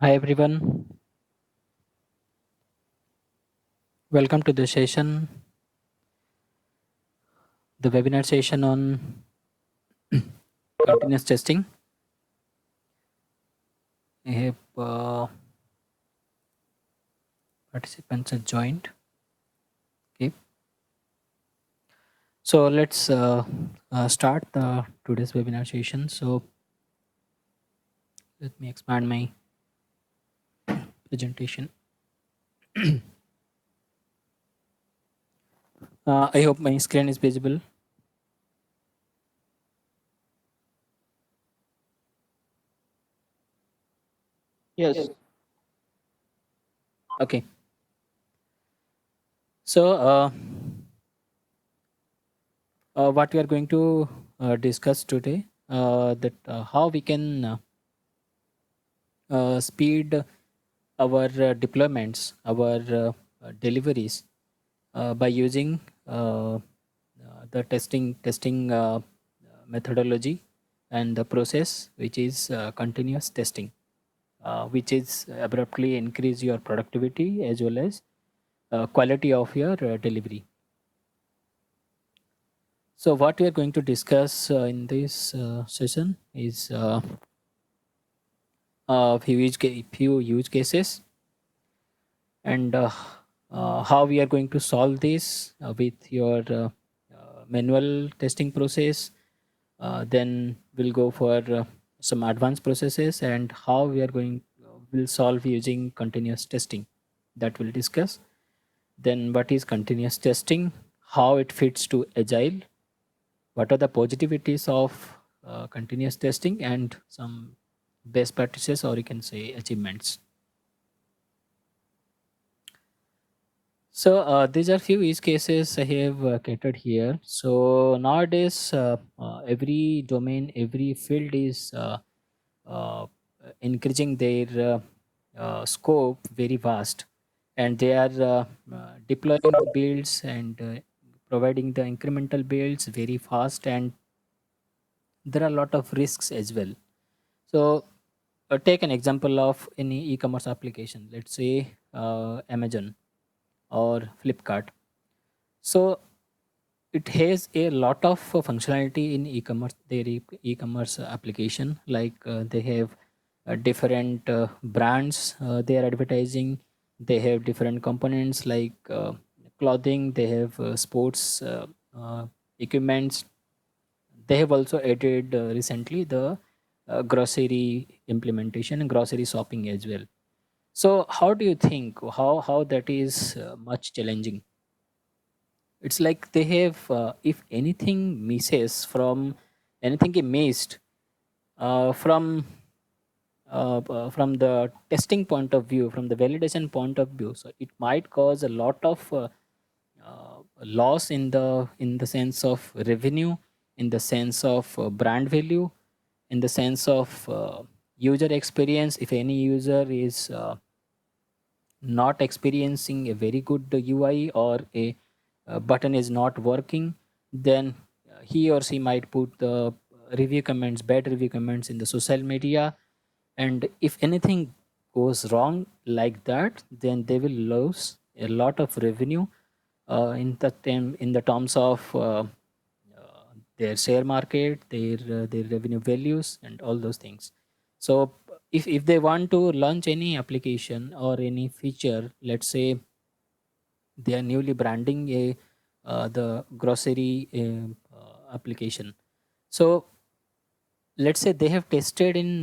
Hi everyone, welcome to the session, the webinar session on continuous testing. I have participants are joined. Okay, so let's start the today's webinar session. So let me expand my presentation. I hope my screen is visible. Yes, Okay, so what we are going to discuss today that how we can speed our deployments, our deliveries by using the testing methodology and the process which is continuous testing, which is abruptly increase your productivity as well as quality of your delivery. So what we are going to discuss in this session is few use cases and how we are going to solve this with your manual testing process. Then we'll go for some advanced processes and how we are going will solve using continuous testing, that we'll discuss. Then what is continuous testing, how it fits to agile, what are the positivities of continuous testing, and some best practices or you can say achievements. So these are few use cases I have catered here. So nowadays, every domain, every field is uh, increasing their scope very vast, and they are deploying the builds and providing the incremental builds very fast, and there are a lot of risks as well. So take an example of any e-commerce application. Let's say Amazon or Flipkart. So it has a lot of functionality in e-commerce, their e-commerce application, like they have different brands they are advertising. They have different components like clothing, they have sports equipments. They have also added recently the grocery implementation and grocery shopping as well. So how do you think how that is much challenging? It's like they have if anything misses from anything is missed from the testing point of view, from the validation point of view, so it might cause a lot of loss in the sense of revenue, in the sense of brand value, in the sense of user experience. If any user is not experiencing a very good UI, or a button is not working, then he or she might put the review comments, bad review comments in the social media. And if anything goes wrong like that, then they will lose a lot of revenue in the terms of their share market, their revenue values, and all those things. So if they want to launch any application or any feature, let's say they are newly branding a the grocery application. So let's say they have tested in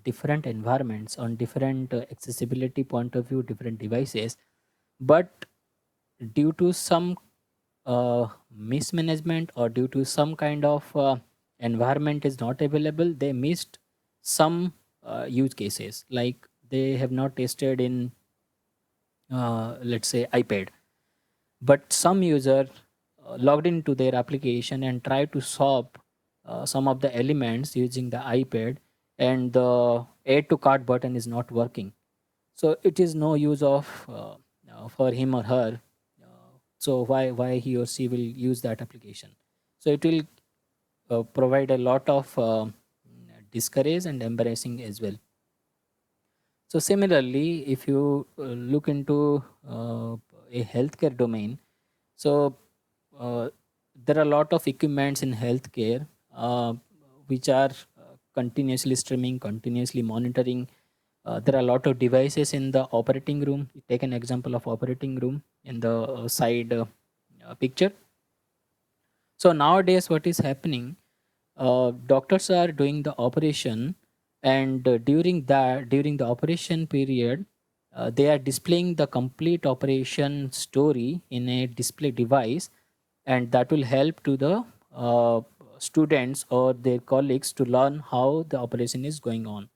different environments on different accessibility point of view, different devices, but due to some mismanagement or due to some kind of environment is not available, they missed some use cases, like they have not tested in let's say iPad, but some user logged into their application and tried to swap some of the elements using the iPad, and the add to cart button is not working. So it is no use of for him or her. So why he or she will use that application? So it will provide a lot of discourage and embarrassing as well. So similarly, if you look into a healthcare domain, so uh, there are a lot of equipments in healthcare which are continuously streaming, continuously monitoring. There are a lot of devices in the operating room. Take an example of operating room in the side picture. So nowadays, what is happening? Doctors are doing the operation, and during the operation period, they are displaying the complete operation story in a display device, and that will help to the students or their colleagues to learn how the operation is going on.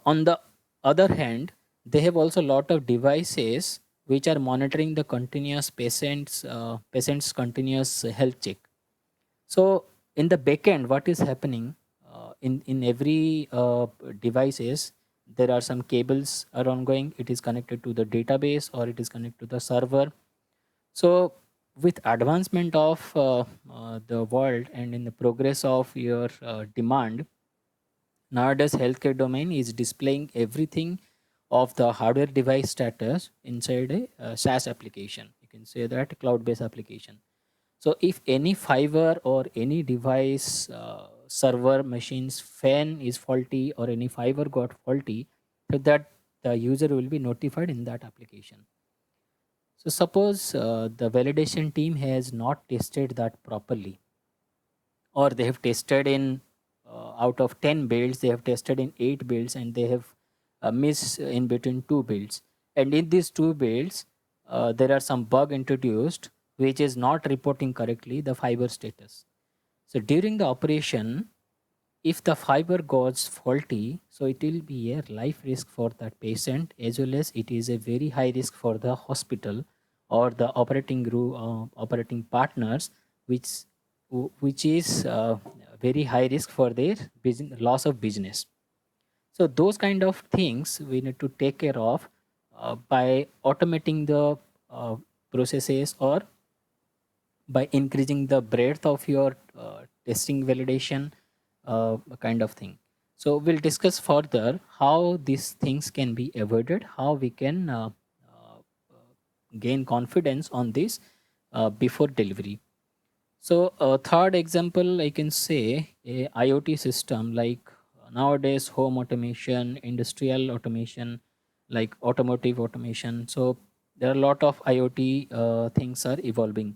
On the other hand, they have also a lot of devices which are monitoring the continuous patient's continuous health check. So in the backend, what is happening in every devices, there are some cables are ongoing. It is connected to the database or it is connected to the server. So with advancement of the world and in the progress of your demand, nowadays healthcare domain is displaying everything of the hardware device status inside a SaaS application. You can say that cloud-based application. So if any fiber or any device, server machines fan is faulty or any fiber got faulty, so that the user will be notified in that application. So suppose the validation team has not tested that properly, or they have tested in out of 10 builds, they have tested in 8 builds, and they have missed in between 2 builds. And in these 2 builds, there are some bug introduced which is not reporting correctly the fiber status. So during the operation, if the fiber goes faulty, so it will be a life risk for that patient, as well as it is a very high risk for the hospital or the operating partners, which which is very high risk for their loss of business. So those kind of things we need to take care of by automating the uh, processes, or by increasing the breadth of your testing validation kind of thing. So we'll discuss further how these things can be avoided, how we can gain confidence on this before delivery. So third example, I can say a IoT system like nowadays home automation, industrial automation, like automotive automation. So there are a lot of IoT things are evolving.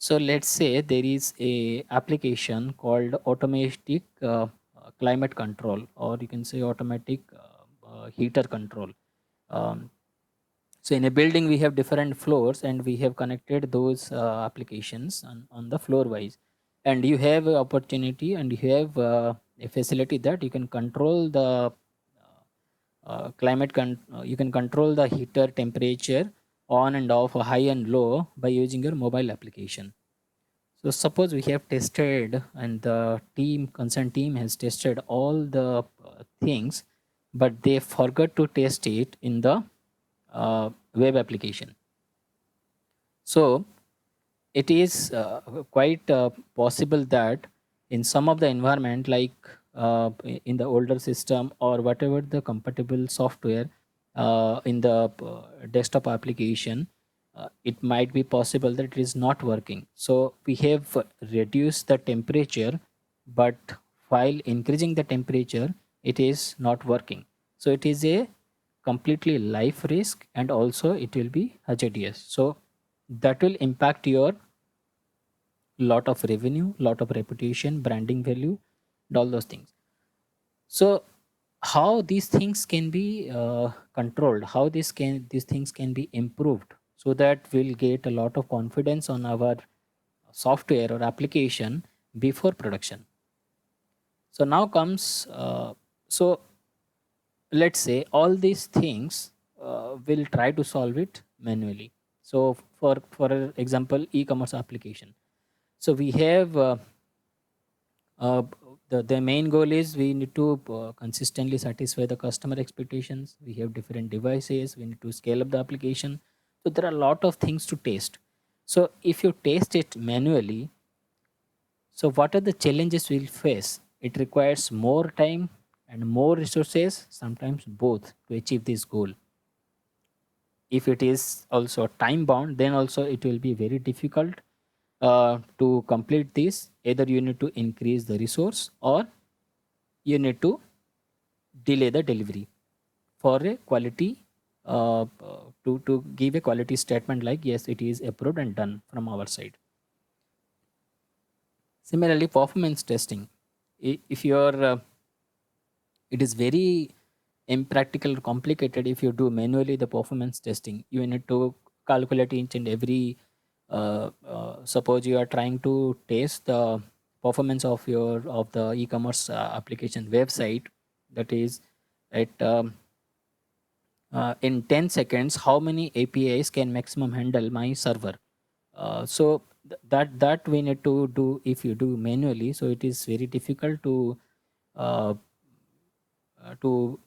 So let's say there is a application called automatic climate control, or you can say automatic heater control. Um, so in a building, we have different floors, and we have connected those applications on the floor wise. And you have a opportunity, and you have a facility that you can control the you can control the heater temperature on and off, high and low, by using your mobile application. So suppose we have tested, and the concerned team has tested all the things, but they forgot to test it in the web application. So it is quite possible that in some of the environment, like in the older system or whatever the compatible software in the desktop application, it might be possible that it is not working. So we have reduced the temperature, but while increasing the temperature, it is not working. So it is a completely life risk, and also it will be hazardous. So that will impact your lot of revenue, lot of reputation, branding value, and all those things. So how these things can be controlled, how these things can be improved, so that we'll get a lot of confidence on our software or application before production. So now comes so let's say all these things will try to solve it manually. So for example, e-commerce application, so we have uh, the main goal is we need to consistently satisfy the customer expectations. We have different devices, we need to scale up the application. So there are a lot of things to test. So if you test it manually, so what are the challenges we'll face? It requires more time, and more resources, sometimes both, to achieve this goal. If it is also time bound, then also it will be very difficult to complete this. Either you need to increase the resource, or you need to delay the delivery for a quality, to give a quality statement like yes, it is approved and done from our side. Similarly, performance testing, if you're it is very impractical, complicated. If you do manually the performance testing, you need to calculate each and every, suppose you are trying to test the performance of your of the e-commerce application website, that is at in 10 seconds, how many APIs can maximum handle my server. That we need to do if you do manually, so it is very difficult uh, to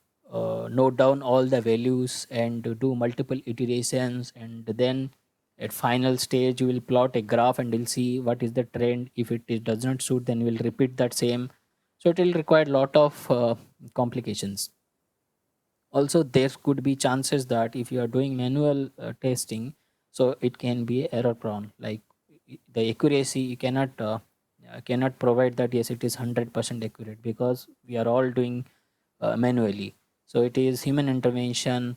note down all the values and to do multiple iterations, and then at final stage you will plot a graph and you'll see what is the trend. If it does not suit, then we'll repeat that same. So it will require a lot of complications. Also, there could be chances that if you are doing manual testing, so it can be error prone, like the accuracy you cannot provide that yes, it is 100% accurate, because we are all doing manually. So it is human intervention.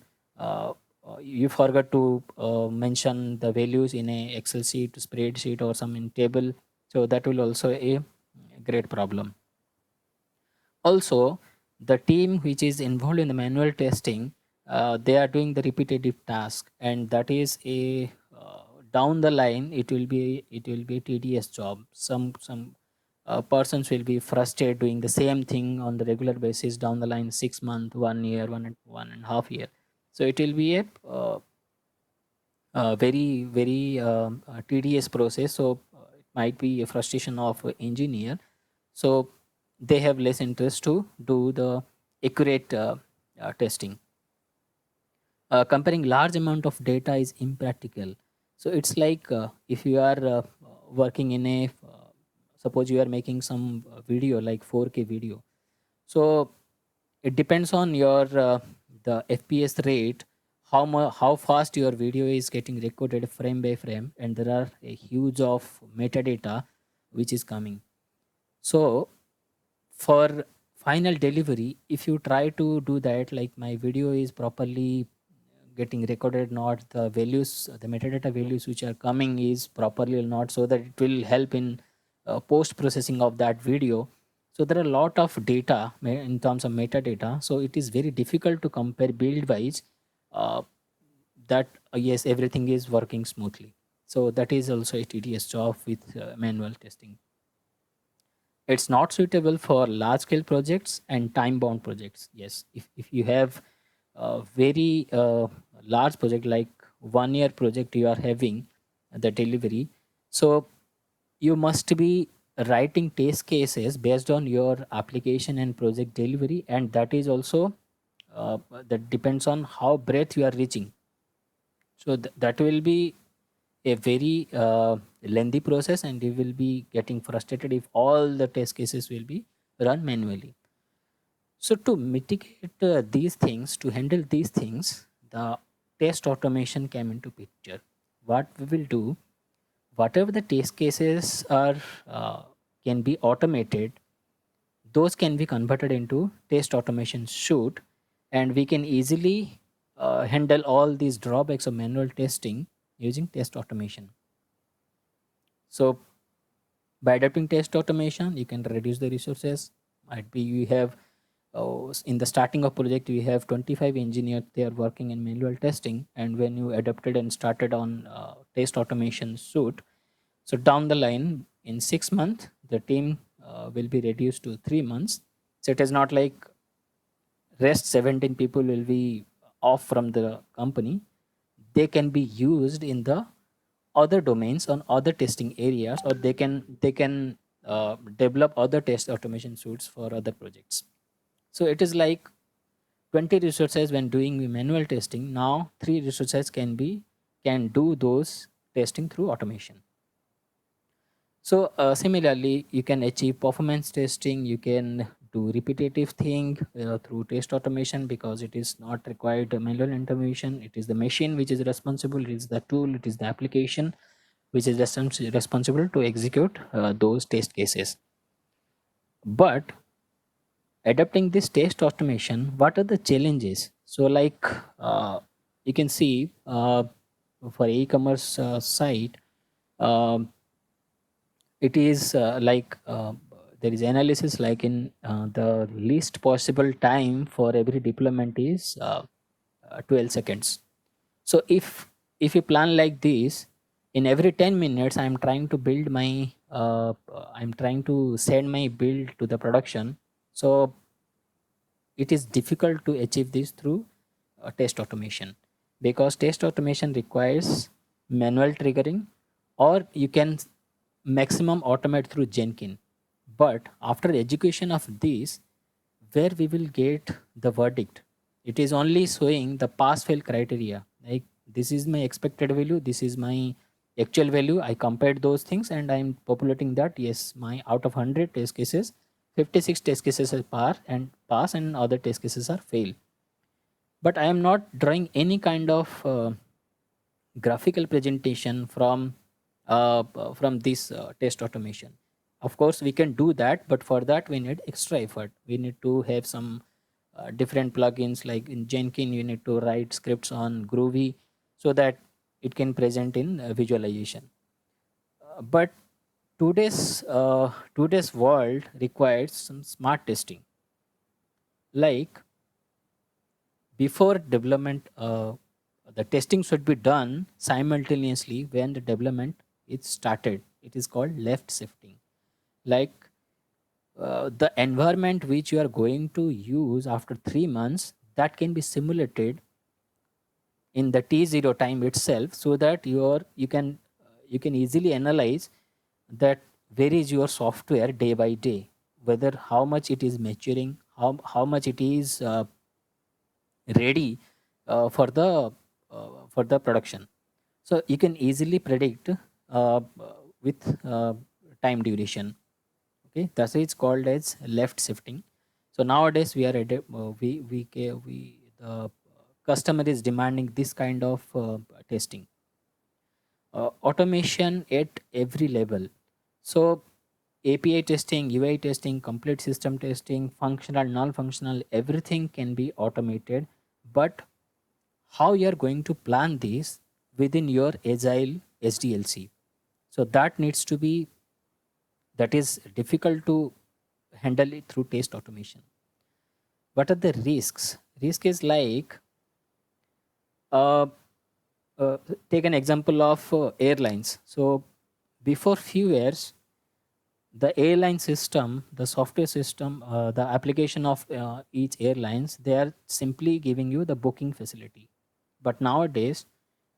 You forgot to mention the values in a excel sheet, spreadsheet, or some in table, so that will also a great problem. Also, the team which is involved in the manual testing, they are doing the repetitive task, and that is a down the line it will be a tedious job. Some persons will be frustrated doing the same thing on the regular basis down the line, 6 month, 1 year, one and a half year. So it will be a very tedious process. So it might be a frustration of a engineer. So they have less interest to do the accurate testing. Comparing large amount of data is impractical. So it's like, if you are working in a suppose you are making some video like 4K video. So it depends on your the FPS rate, how fast your video is getting recorded frame by frame, and there are a huge of metadata which is coming. So for final delivery, if you try to do that, like my video is properly getting recorded, not the values, the metadata values which are coming is properly or not, so that it will help in post processing of that video. So there are a lot of data in terms of metadata, so it is very difficult to compare build wise, uh, that yes, everything is working smoothly. So that is also a tedious job with manual testing. It's not suitable for large scale projects and time bound projects. Yes, if you have a very large project like 1 year project you are having the delivery, so you must be writing test cases based on your application and project delivery, and that is also that depends on how breadth you are reaching. So that will be a very lengthy process, and you will be getting frustrated if all the test cases will be run manually. So to mitigate these things, to handle these things, the test automation came into picture. What we will do, whatever the test cases are uh, can be automated, those can be converted into test automation suite, and we can easily handle all these drawbacks of manual testing using test automation. So by adopting test automation, you can reduce the resources. Might be you have in the starting of project you have 25 engineers, they are working in manual testing, and when you adopted and started on test automation suite, so down the line in 6 months the team will be reduced to 3 months. So it is not like rest 17 people will be off from the company. They can be used in the other domains on other testing areas, or they can develop other test automation suites for other projects. So it is like 20 resources when doing the manual testing, now 3 resources can do those testing through automation. So similarly, you can achieve performance testing, you can do repetitive thing through test automation, because it is not required manual intervention. It is the machine which is responsible, it is the tool, it is the application which is responsible to execute those test cases. But adapting this test automation, what are the challenges? So like, uh, you can see, for e-commerce site, um, it is there is analysis like in the least possible time for every deployment is 12 seconds. So if you plan like this, in every 10 minutes I'm trying to build my I'm trying to send my build to the production. So it is difficult to achieve this through test automation, because test automation requires manual triggering, or you can maximum automate through Jenkins. But after execution of this, where we will get the verdict? It is only showing the pass fail criteria, like this is my expected value, this is my actual value, I compared those things and I'm populating that. Yes, my out of 100 test cases, 56 test cases are pass and other test cases are fail. But I am not drawing any kind of graphical presentation from this test automation. Of course we can do that, but for that we need extra effort. We need to have some different plugins, like in Jenkins you need to write scripts on Groovy so that it can present in visualization. But today's world requires some smart testing. Like, before development, the testing should be done simultaneously when the development is started. It is called left shifting. Like, the environment which you are going to use after 3 months, that can be simulated in the T0 time itself, so that you can easily analyze that where is your software day by day, whether how much it is maturing, how much it is ready for the production. So you can easily predict with time duration. Okay, that's why it's called as left shifting. So nowadays we are we the customer is demanding this kind of testing, automation at every level. So API testing, UI testing, complete system testing, functional, non-functional, everything can be automated. But how you are going to plan this within your agile SDLC? So that needs to be, that is difficult to handle it through test automation. What are the risks? Risk is like, uh, uh, take an example of airlines. So before few years, the airline system, the software system, the application of each airlines, they are simply giving you the booking facility. But nowadays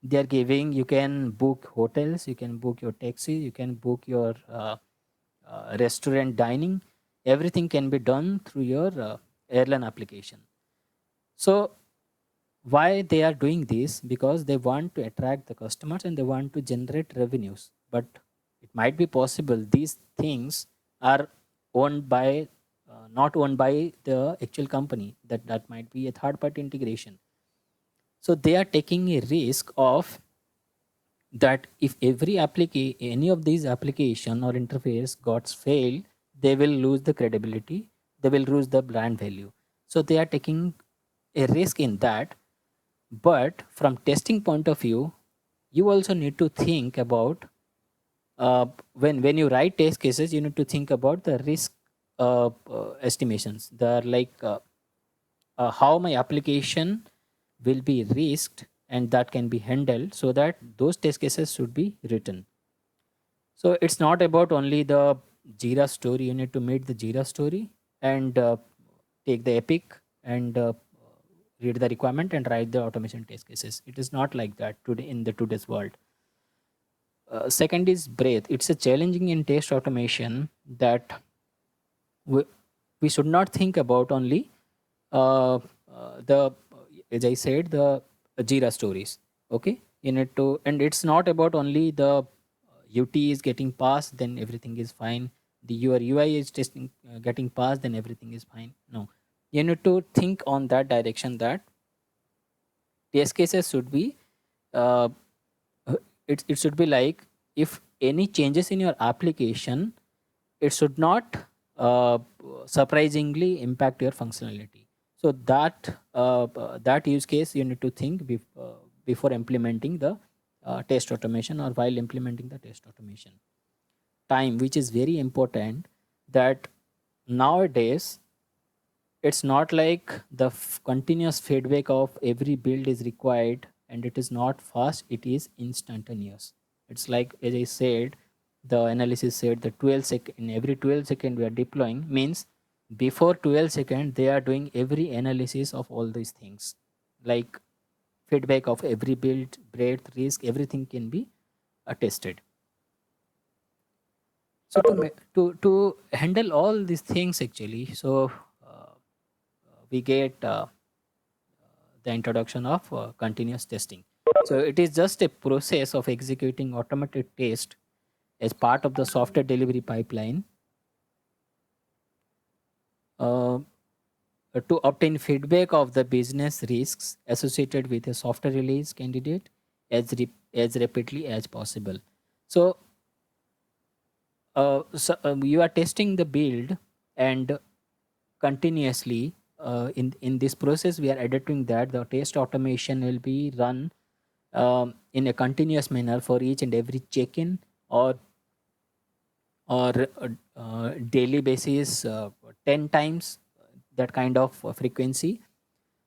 they are giving, you can book hotels, you can book your taxi, you can book your restaurant dining. Everything can be done through your airline application. So why they are doing this? Because they want to attract the customers and they want to generate revenues. But it might be possible these things are owned by not owned by the actual company, that might be a third party integration. So they are taking a risk of that if any of these application or interface got failed, they will lose the credibility, they will lose the brand value. So they are taking a risk in that. But from testing point of view, you also need to think about, when you write test cases, you need to think about the risk estimations. They are like, how my application will be risked and that can be handled, so that those test cases should be written. So it's not about only the Jira story. You need to meet the Jira story and take the epic and read the requirement and write the automation test cases. It is not like that today in the today's world. Second is breadth. It's a challenging in test automation that we, we should not think about only the, as I said, the Jira stories. Okay, you need to, and it's not about only the UT is getting passed, then everything is fine. the your UI is testing getting passed, then everything is fine. No, you need to think on that direction, that test cases should be uh, it should be like, if any changes in your application, it should not surprisingly impact your functionality. So that use case you need to think before implementing the test automation, or while implementing the test automation. Time, which is very important, that nowadays it's not like the continuous feedback of every build is required, and it is not fast, it is instantaneous. It's like, as I said, the analysis said the 12 second, in every 12 second we are deploying, means before 12 second they are doing every analysis of all these things, like feedback of every build, breadth, risk, everything can be tested. So to handle all these things actually, so we get the introduction of continuous testing. So it is just a process of executing automated test as part of the software delivery pipeline uh, to obtain feedback of the business risks associated with a software release candidate as rapidly as possible. So, you are testing the build, and continuously in this process we are adapting that the test automation will be run in a continuous manner for each and every check-in, or daily basis, 10 times that kind of frequency,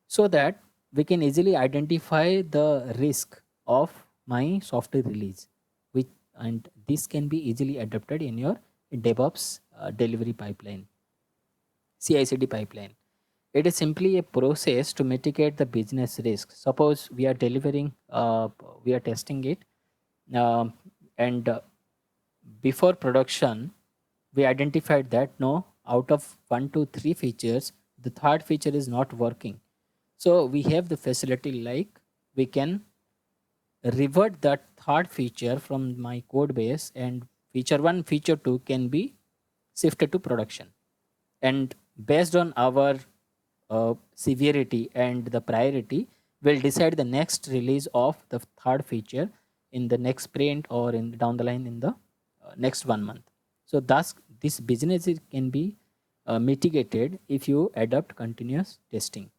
so that we can easily identify the risk of my software release, which, and this can be easily adapted in your DevOps delivery pipeline, CI/CD pipeline. It is simply a process to mitigate the business risk. Suppose we are delivering, we are testing it, um, and before production, we identified that no, out of 1 to 3 features, the third feature is not working. So we have the facility, like we can revert that third feature from my code base, and feature 1, feature 2 can be shifted to production, and based on our severity and the priority, will decide the next release of the third feature in the next sprint, or in down the line in the next 1 month. So thus this business can be mitigated if you adopt continuous testing.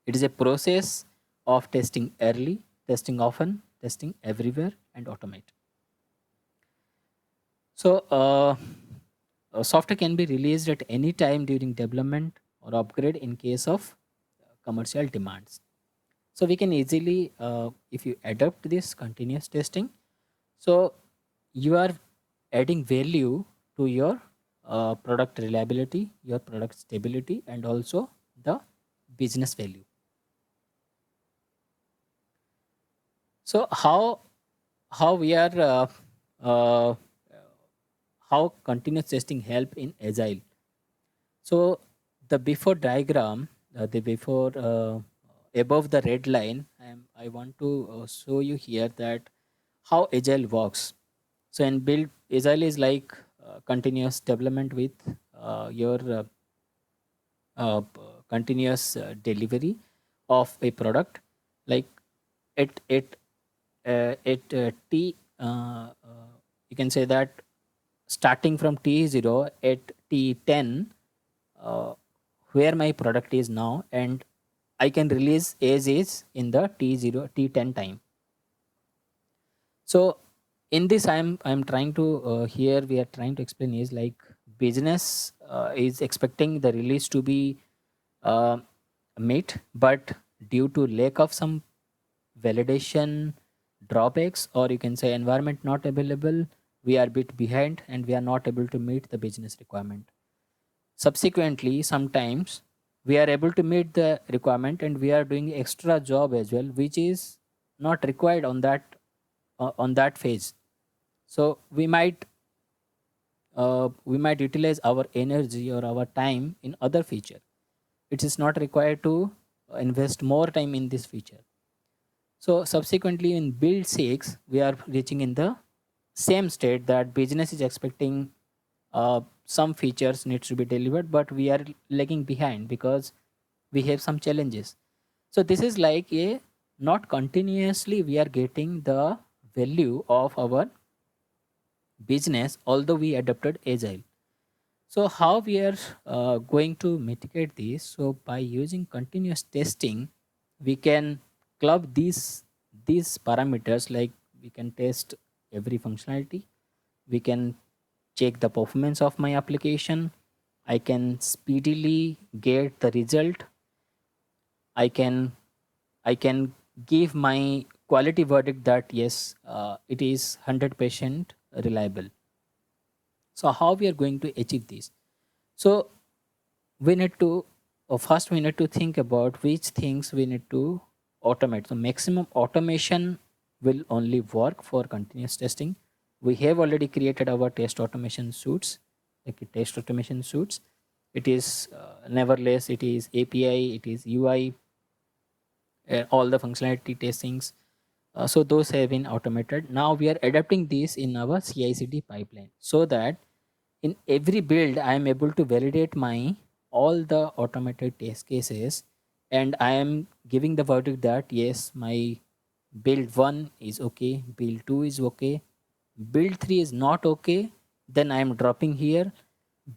It is a process of testing early, testing often, testing everywhere, and automate. So, software can be released at any time during development or upgrade in case of commercial demands. So, we can easily, if you adopt this continuous testing, so you are adding value to your product reliability, your product stability, and also the business value. So, how we are uh, how continuous testing help in agile. So the before diagram, the before above the red line, I want to show you here that how agile works. So in build, agile is like continuous development with your continuous delivery of a product. Like at t you can say that starting from t0 at t10, uh, where my product is now, and I can release as is in the t0 t10 time. So in this I'm trying to here we are trying to explain is like, business is expecting the release to be uh, met, but due to lack of some validation drawbacks, or you can say environment not available, we are a bit behind and we are not able to meet the business requirement. Subsequently, sometimes we are able to meet the requirement and we are doing extra job as well, which is not required on that phase. So we might utilize our energy or our time in other feature. It is not required to invest more time in this feature. So subsequently, in build 6, we are reaching in the same state that business is expecting some features needs to be delivered, but we are lagging behind because we have some challenges. So this is like a, not continuously we are getting the value of our business, although we adopted agile. So how we are going to mitigate this? So by using continuous testing, we can club these parameters, like we can test every functionality, we can check the performance of my application, I can speedily get the result, I can I can give my quality verdict that yes, it is 100% reliable. So how we are going to achieve this? So we need to first we need to think about which things we need to automate. So maximum automation will only work for continuous testing. We have already created our test automation suites, like a test automation suites. It is nevertheless, it is API, it is UI, all the functionality testings. So those have been automated. Now we are adapting this in our CI/CD pipeline, so that in every build I am able to validate my all the automated test cases, and I am giving the verdict that yes, my build 1 is okay, build 2 is okay, build 3 is not okay, then I am dropping here,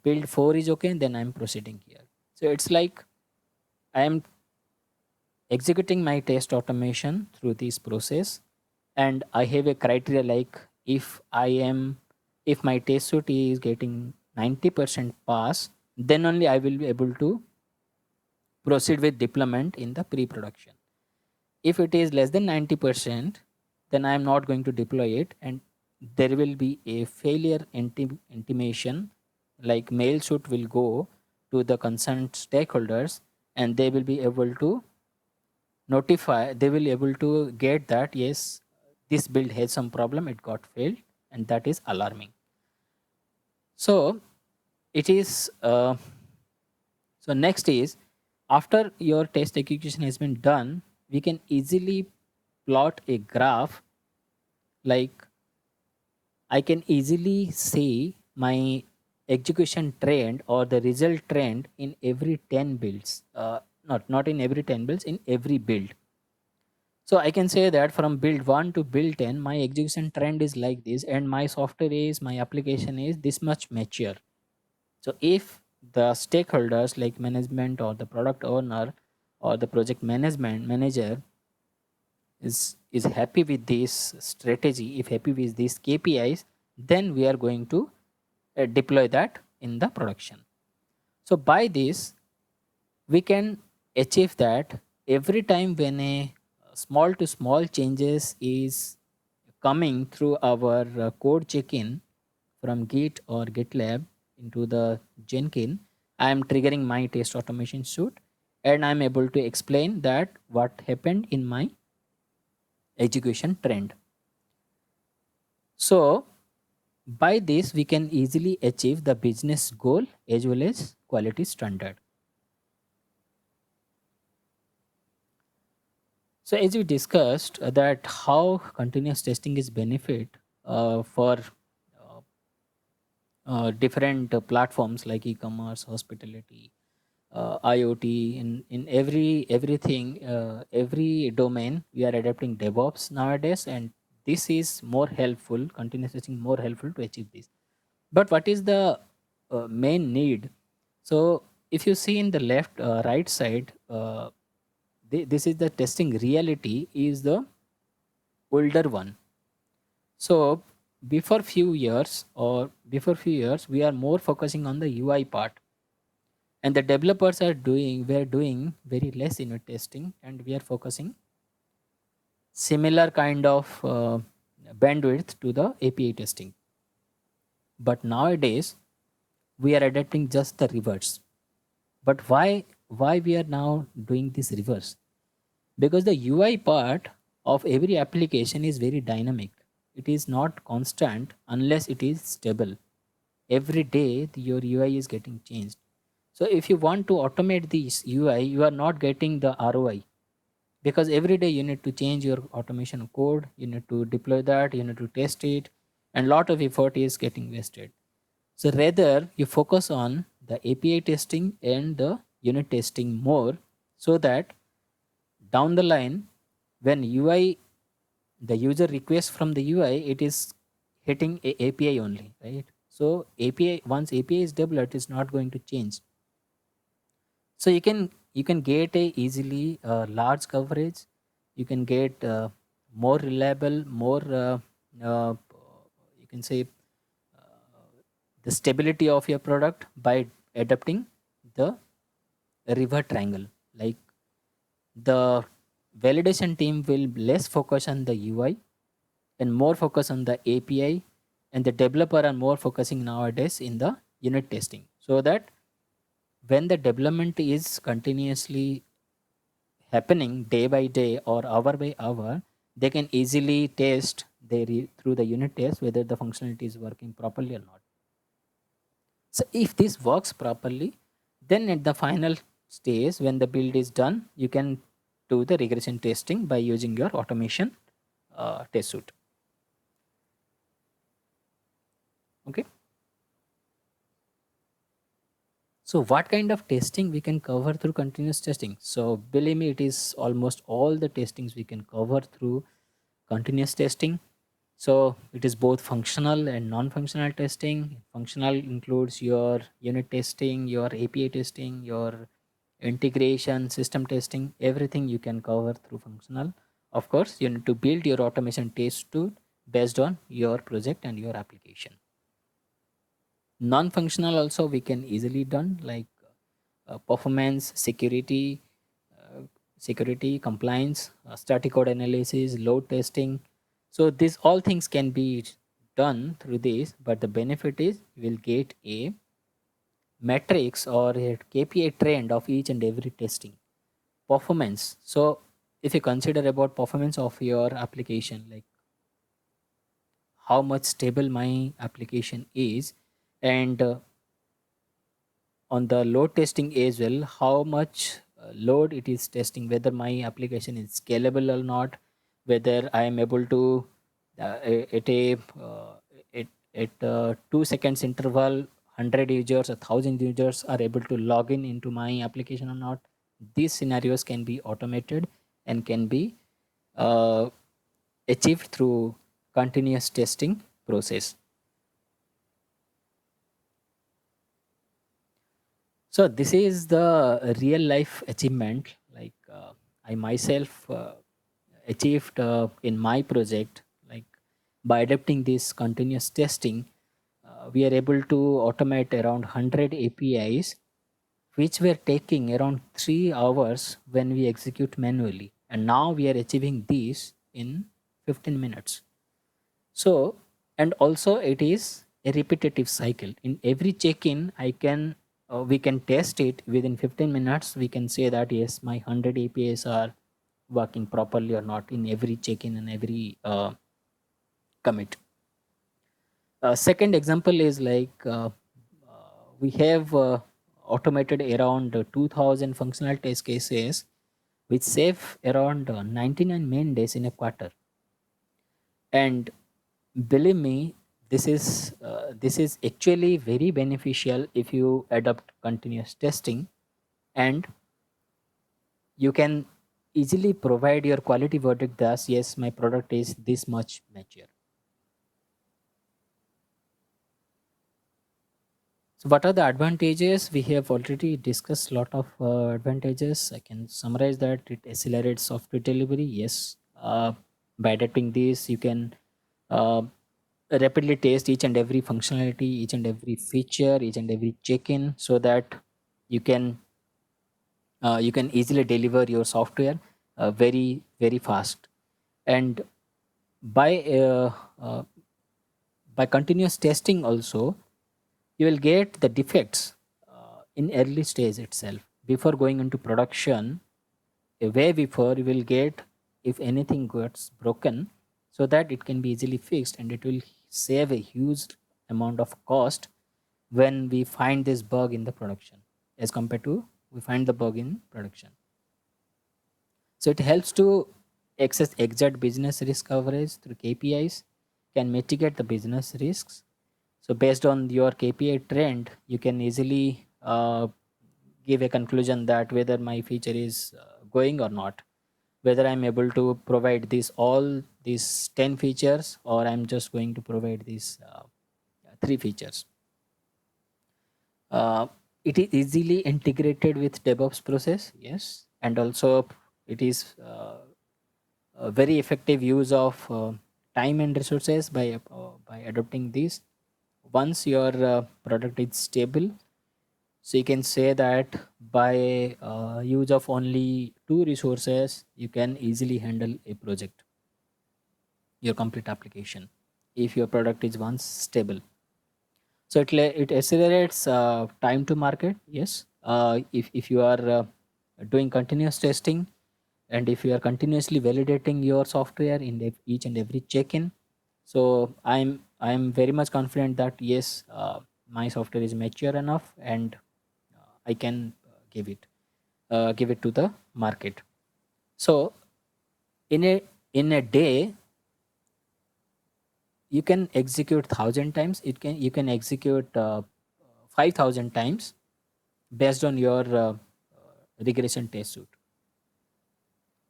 build 4 is okay, then I am proceeding here. So it's like I am executing my test automation through this process, and I have a criteria, like if my test suite is getting 90% pass, then only I will be able to proceed with deployment in the pre-production. If it is less than 90%, then I am not going to deploy it, and there will be a failure intimation, like mail shoot will go to the concerned stakeholders, and they will be able to notify, they will able to get that yes, this build has some problem, it got failed, and that is alarming. So it is so next is, after your test execution has been done, we can easily plot a graph, like I can easily see my execution trend or the result trend in every 10 builds, not in every 10 builds, in every build. So I can say that from build 1 to build 10, my execution trend is like this, and my software is, my application is this much mature. So if the stakeholders like management or the product owner or the project management manager is happy with this strategy, if happy with these KPIs, then we are going to deploy that in the production. So by this, we can achieve that every time when a small to small changes is coming through our code check-in from Git or GitLab into the Jenkins, I am triggering my test automation suite, and I'm able to explain that what happened in my execution trend. So by this, we can easily achieve the business goal as well as quality standard. So as we discussed that how continuous testing is benefit for uh, different platforms like e-commerce, hospitality, IoT, in everything, every domain, we are adapting DevOps nowadays, and this is more helpful. Continuous testing more helpful to achieve this. But what is the main need? So if you see in the left right side, this is the testing reality is the older one. So before few years, we are more focusing on the UI part, and the developers are doing we are doing very less unit testing, and we are focusing similar kind of bandwidth to the API testing. But nowadays, we are adapting just the reverse. But why we are now doing this reverse? Because the UI part of every application is very dynamic. It is not constant unless it is stable. Every day your UI is getting changed. So if you want to automate this UI, you are not getting the ROI, because every day you need to change your automation code, you need to deploy that, you need to test it, and lot of effort is getting wasted. So rather you focus on the API testing and the unit testing more, so that down the line, when UI, the user requests from the UI, it is hitting a API only, right? So API, once API is developed, it's not going to change. So you can get a easily large coverage. You can get more reliable, more you can say the stability of your product by adapting the river triangle. Like the validation team will less focus on the UI and more focus on the API, and the developer are more focusing nowadays in the unit testing, so that when the development is continuously happening day by day or hour by hour, they can easily test through the unit test whether the functionality is working properly or not. So if this works properly, then at the final stage, when the build is done, you can do the regression testing by using your automation test suite. Okay. So what kind of testing we can cover through continuous testing? So believe me, it is almost all the testings we can cover through continuous testing. So it is both functional and non-functional testing. Functional includes your unit testing, your API testing, your integration, system testing, everything you can cover through functional. Of course, you need to build your automation test tool based on your project and your application. Non-functional also we can easily done, like performance, security, compliance, static code analysis, load testing. So these all things can be done through this, but the benefit is you will get a matrix or a KPI trend of each and every testing. Performance. So if you consider about performance of your application, like how much stable my application is, and on the load testing as well, how much load it is testing, whether my application is scalable or not, whether I am able to at a at 2 seconds interval, 100 users, 1,000 users are able to log in into my application or not. These scenarios can be automated and can be uh, achieved through continuous testing process. So this is the real life achievement. Like I myself achieved in my project. Like by adapting this continuous testing, we are able to automate around 100 APIs, which were taking around 3 hours when we execute manually, and now we are achieving this in 15 minutes. So, and also it is a repetitive cycle. In every check-in, we can test it within 15 minutes. We can say that yes, my 100 APIs are working properly or not in every check-in and every commit. Second example is like we have automated around 2000 functional test cases, which save around 99 main days in a quarter. And believe me, this is actually very beneficial if you adopt continuous testing, and you can easily provide your quality verdict thus yes, my product is this much mature. So what are the advantages? We have already discussed a lot of advantages. I can summarize that it accelerates software delivery. Yes, by adapting this, you can uh, rapidly test each and every functionality, each and every feature, each and every check-in, so that you can you can easily deliver your software very fast. And by uh, uh, by continuous testing also, you will get the defects in early stage itself before going into production. A way before you will get if anything gets broken, so that it can be easily fixed, and it will save a huge amount of cost when we find this bug in the production, as compared to we find the bug in production. So it helps to access exact business risk coverage through KPIs, can mitigate the business risks. So based on your KPI trend, you can easily give a conclusion that whether my feature is going or not, whether I'm able to provide these all these 10 features, or I'm just going to provide these 3 features. uh, it is easily integrated with DevOps process, yes, and also it is a very effective use of time and resources by adopting these. Once your product is stable, so you can say that by use of only 2 resources, you can easily handle a project, your complete application, if your product is once stable. So it accelerates time to market, yes. If you are doing continuous testing, and if you are continuously validating your software in each and every check-in, so I'm very much confident that yes, my software is mature enough, and I can give it to the market. So in a day, you can execute 1,000 times. You can execute 5,000 times based on your regression test suite.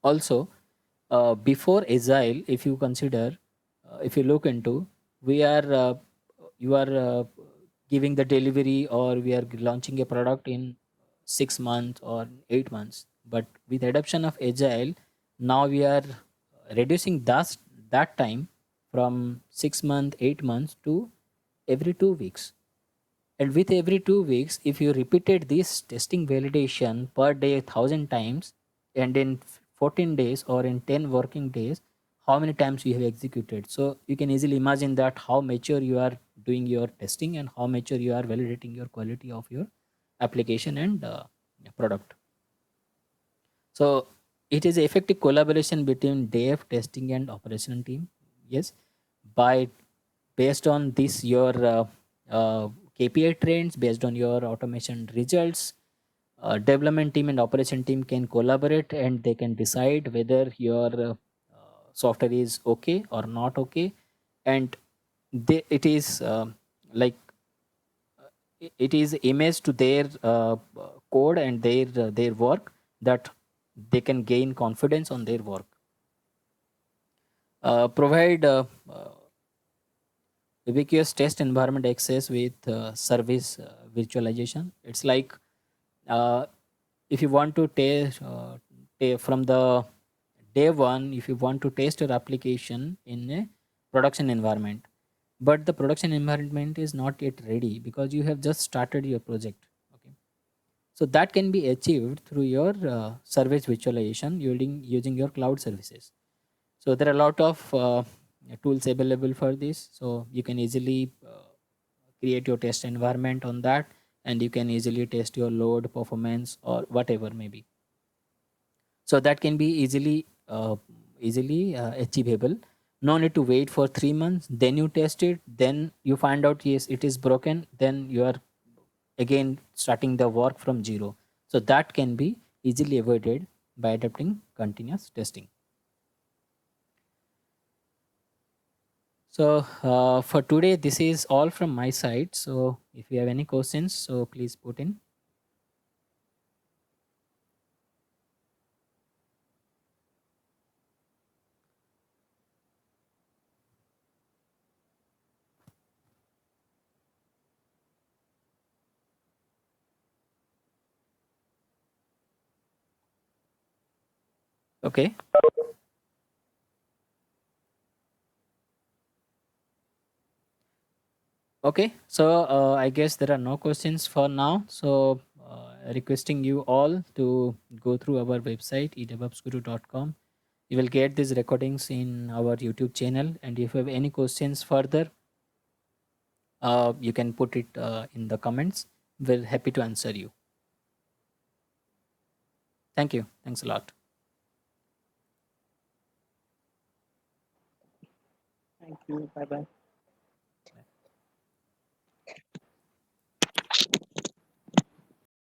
Also, before Agile, if you consider, if you look into, we are you are giving the delivery, or we are launching a product in 6 months or 8 months. But with adoption of Agile, now we are reducing that time from 6 months, 8 months to every 2 weeks. And with every 2 weeks, if you repeated this testing validation per day 1,000 times, and in 14 days or in 10 working days, how many times you have executed? So you can easily imagine that how mature you are doing your testing, and how mature you are validating your quality of your application and product. So it is effective collaboration between dev, testing, and operation team. Yes, by based on this your KPI trends, based on your automation results, development team and operation team can collaborate, and they can decide whether your software is okay or not okay. And it is like it is image to their code and their work, that they can gain confidence on their work. Provide ubiquitous test environment access with service virtualization. It's like, uh, if you want to test from the day one, if you want to test your application in a production environment, but the production environment is not yet ready because you have just started your project. Okay, so that can be achieved through your service virtualization using your cloud services. So there are a lot of tools available for this, so you can easily create your test environment on that, and you can easily test your load performance or whatever maybe. So that can be easily achievable. No need to wait for 3 months, then you test it, then you find out yes it is broken, then you are again starting the work from zero. So that can be easily avoided by adopting continuous testing. So for today, this is all from my side. So if you have any questions, so please put in. Okay. Okay. So I guess there are no questions for now. So requesting you all to go through our website edevopsguru.com. You will get these recordings in our YouTube channel, and if you have any questions further, you can put it in the comments. We're happy to answer you. Thank you. Thanks a lot. Thank you. Bye bye.